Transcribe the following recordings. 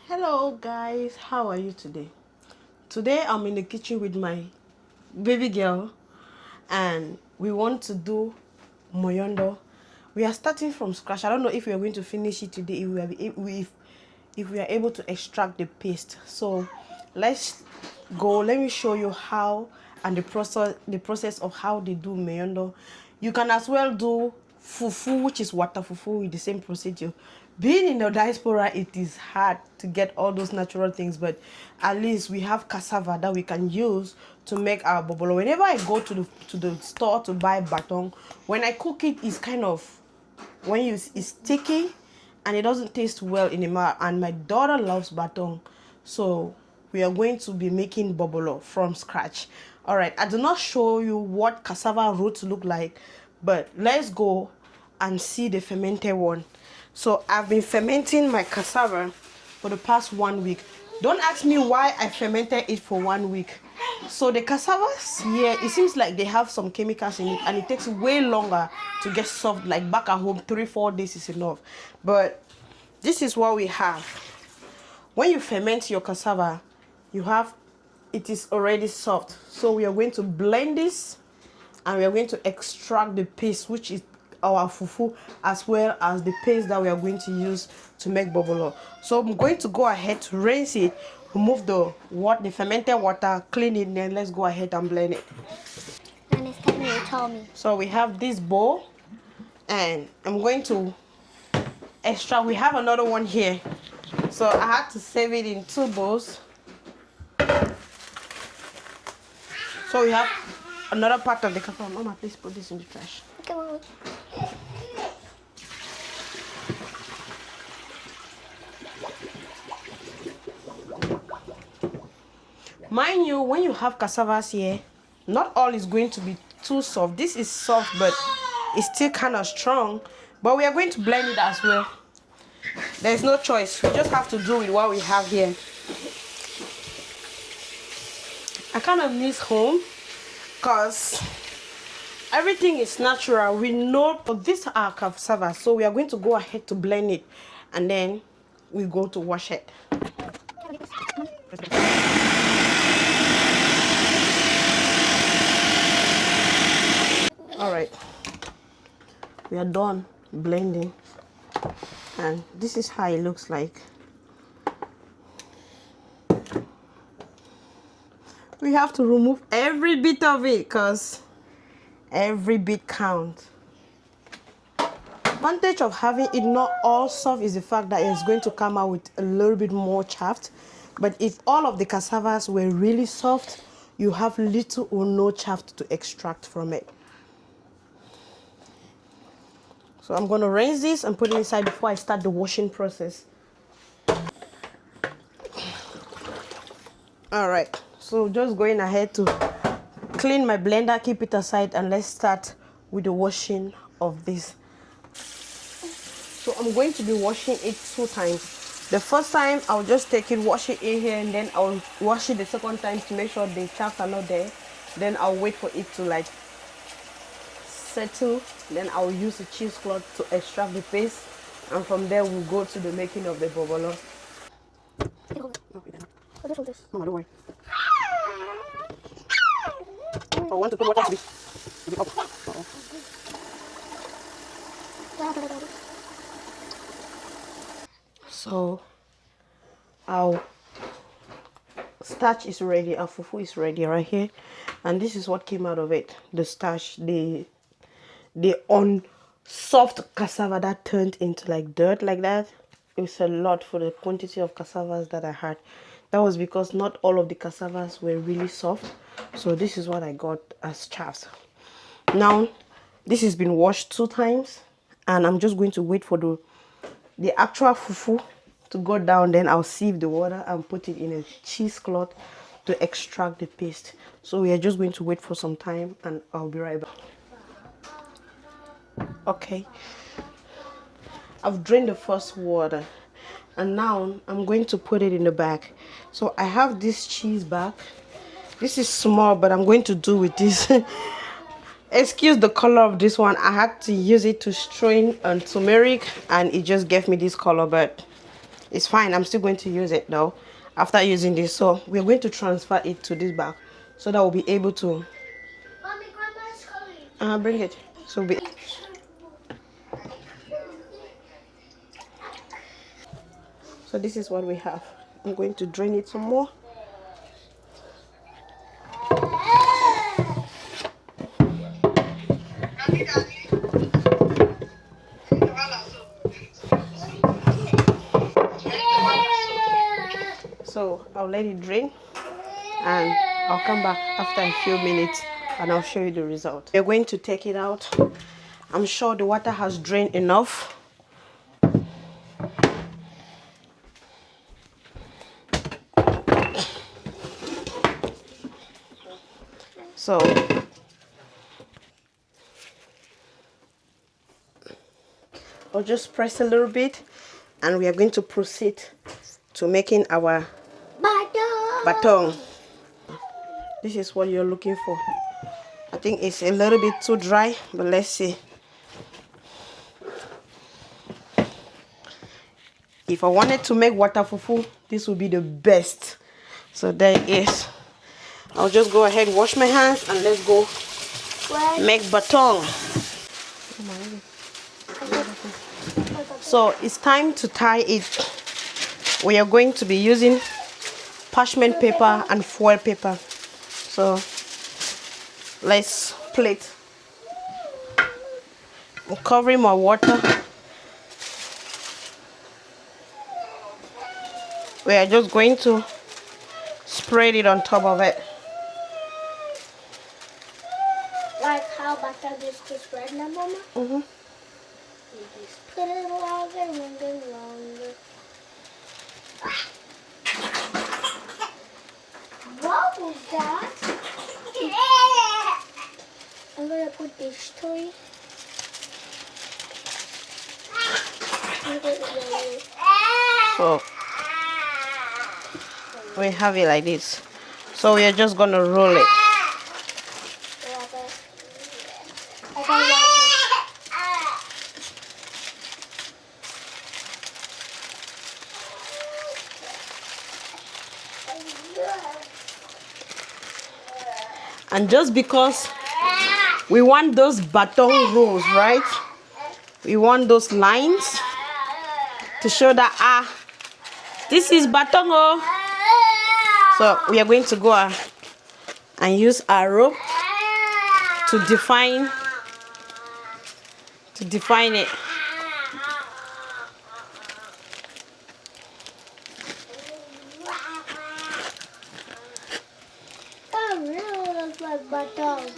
Hello guys, how are you today? Today I'm in the kitchen with my baby girl and we want to do moyondo. We are starting from scratch. I don't know if we are going to finish it today, if we are able to extract the paste. So let's go. Let me show you how and the process of how they do moyondo. You can as well do fufu, which is water fufu, with the same procedure. Being in the diaspora, it is hard to get all those natural things, but at least we have cassava that we can use to make our bobolo. Whenever I go to the store to buy baton, when I cook it, it's kind of, when you, it's sticky and it doesn't taste well in the mouth. And my daughter loves baton, so we are going to be making bobolo from scratch. All right, I do not show you what cassava roots look like, but let's go and see the fermented one. So I've been fermenting my cassava for the past 1 week. Don't ask me why I fermented it for 1 week. So the cassavas here, it seems like they have some chemicals in it and it takes way longer to get soft. Like back at home, 3-4 days is enough. But this is what we have. When you ferment your cassava, it is already soft. So we are going to blend this and we are going to extract the paste, which is our fufu, as well as the paste that we are going to use to make bobolo. So I'm going to go ahead to rinse it, remove the fermented water, clean it, then let's go ahead and blend it. And it's time you tell me. So we have this bowl and I'm going to extract. We have another one here, so I had to save it in 2 bowls. So we have another part of the cassava. Mama, please put this in the trash. Okay, Mommy. Mind you, when you have cassavas here, not all is going to be too soft. This is soft, but it's still kind of strong. But we are going to blend it as well. There's no choice. We just have to do with what we have here. I kind of miss home because everything is natural. We know, but these are cassava, so we are going to go ahead to blend it and then we go to wash it. All right, we are done blending and this is how it looks like. We have to remove every bit of it because every bit counts. Advantage of having it not all soft is the fact that it's going to come out with a little bit more chaff. But if all of the cassavas were really soft, you have little or no chaff to extract from it. So I'm going to rinse this and put it inside before I start the washing process. All right, so just going ahead to clean my blender, keep it aside, and let's start with the washing of this. So I'm going to be washing it 2 times. The first time I'll just take it, wash it in here, and then I'll wash it the second time to make sure the chaff are not there. Then I'll wait for it to like settle. Then I'll use a cheesecloth to extract the paste, and from there we'll go to the making of the bobolo. Mama, don't worry. I want to put water to be up. So our starch is ready, our fufu is ready right here, and this is what came out of it. The starch, the soft cassava that turned into like dirt like that. It's a lot for the quantity of cassavas that I had. That was because not all of the cassavas were really soft, so this is what I got as chaff. Now this has been washed 2 times and I'm just going to wait for the actual fufu to go down. Then I'll sieve the water and put it in a cheesecloth to extract the paste. So we are just going to wait for some time and I'll be right back. Okay, I've drained the first water and now I'm going to put it in the bag. So I have this cheese bag. This is small, but I'm going to do with this. Excuse the color of this one. I had to use it to strain on turmeric and it just gave me this color, but It's fine. I'm still going to use it though after using this. So we're going to transfer it to this bag so that we'll be able to. Mommy, Grandma's coming. Bring it. So we. So this is what we have. I'm going to drain it some more. So I'll let it drain and I'll come back after a few minutes and I'll show you the result. We're going to take it out. I'm sure the water has drained enough. So I'll just press a little bit and we are going to proceed to making our baton. This is what you're looking for. I think it's a little bit too dry, but let's see. If I wanted to make water fufu, this would be the best. So there it is. I'll just go ahead, wash my hands, and let's go make baton. So it's time to tie it. We are going to be using parchment paper and foil paper. So let's plate. I'm covering my water. We are just going to spread it on top of it. Like how butter gets to spread now, Mama? Mm-hmm. You just put it longer and longer. What was that? I'm gonna put this toy. So we have it like this. So we are just gonna roll it. And just because we want those baton rolls, right? We want those lines to show that this is baton. So we are going to go and use our rope to define it. That really looks like baton.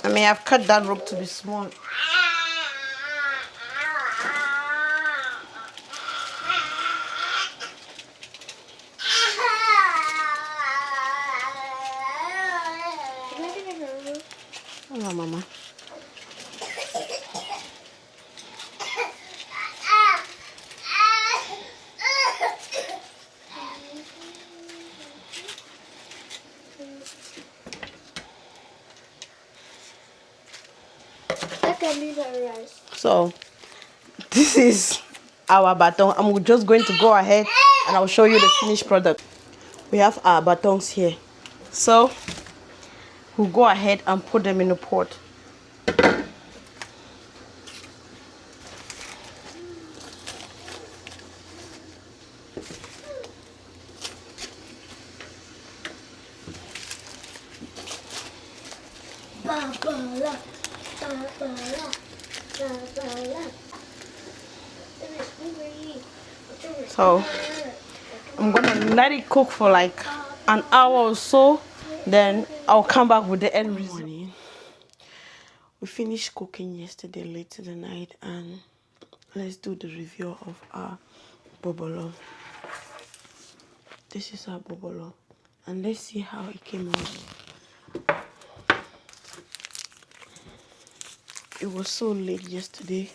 I may have cut that rope to be small. Hello, Mama. So this is our baton. I'm just going to go ahead and I'll show you the finished product. We have our batons here. So we'll go ahead and put them in the pot. So I'm gonna let it cook for like an hour or so, then I'll come back with the end result. We finished cooking yesterday late in the night, and let's do the review of our bobolo. This is our bobolo, and let's see how it came out. It was so late yesterday,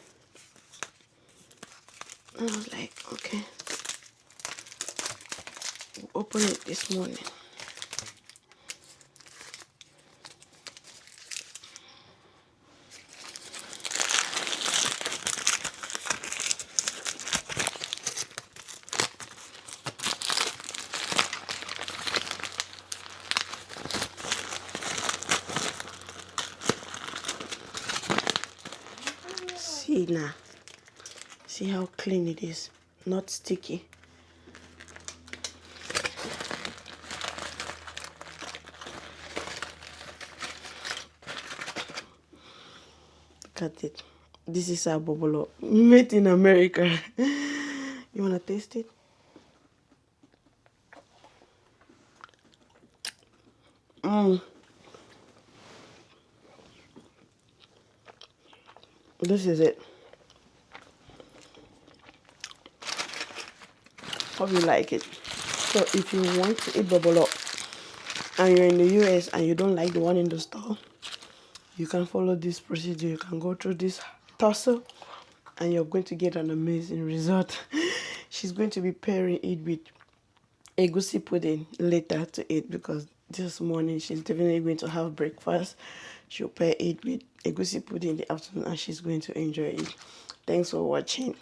and I was like, okay, we'll open it this morning. cleaner. See how clean it is, not sticky. Look at it. This is our Bobolo, made in America. You wanna taste it? This is it. Hope you like it. So if you want to eat Bobolo and you're in the US and you don't like the one in the store, you can follow this procedure. You can go through this tussle and you're going to get an amazing result. She's going to be pairing it with egusi pudding later to eat, because this morning she's definitely going to have breakfast. She'll pair it with egusi pudding in the afternoon and she's going to enjoy it. Thanks for watching.